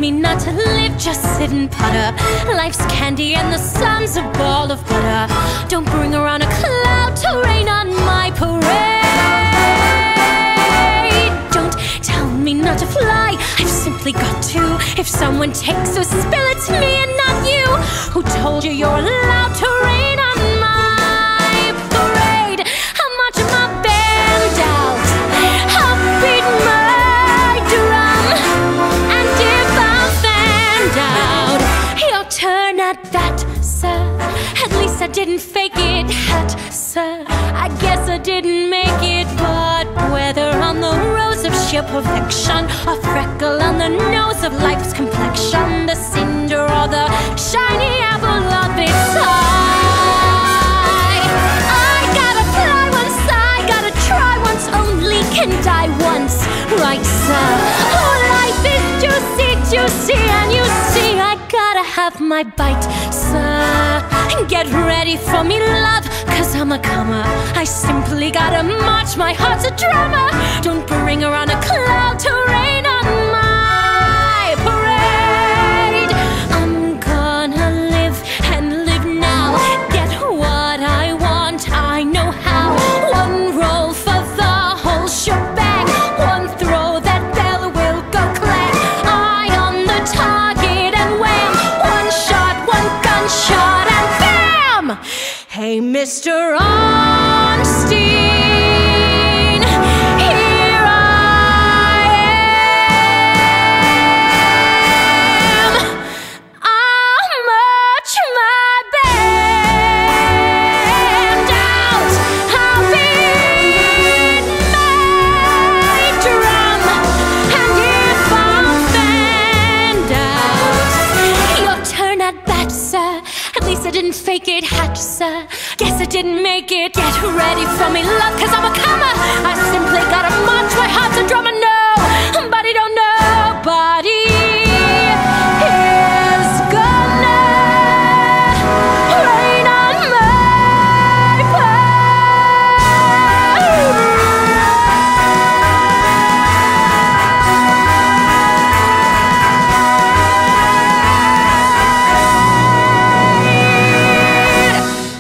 me not to live, just sit and putter. Life's candy and the sun's a ball of butter. Don't bring around a cloud to rain on my parade. Don't tell me not to fly, I've simply got to. If someone takes a spill, it's me and not you. Who told you you're allowed to rain on my parade? I'm marching my band out, I'll beat my drum. And if I'm fanned out, your turn at that, sir. At least I didn't fake it, hat, sir. I guess I didn't make it, but whether on the rose of sheer perfection, a freckle on the nose of life's complexion, the cinder or the shiny apple of its eye, I gotta fly once, I gotta try once, only can die once, right, sir? Oh, life is juicy, juicy, and you see I gotta have my bite, sir. Get ready for me, love, cause I'm a comer. I simply gotta march, my heart's a drummer. Don't bring around a cloud to rain on my parade. I'm gonna live and live now, get what I want, I know how. One roll for the whole shebang, one throw, that bell will go clang. Eye on the target and wham, one shot, one gunshot, and bam! Hey, Mr. Ornstein, here I am. I'll march my band out, I'll beat my drum. And if I'm fanned out, your turn at bat, sir. At least I didn't fake it, hat, sir. Guess I didn't make it. Get ready for me, love, cause I'm a comer. I simply gotta march, my heart's a drum.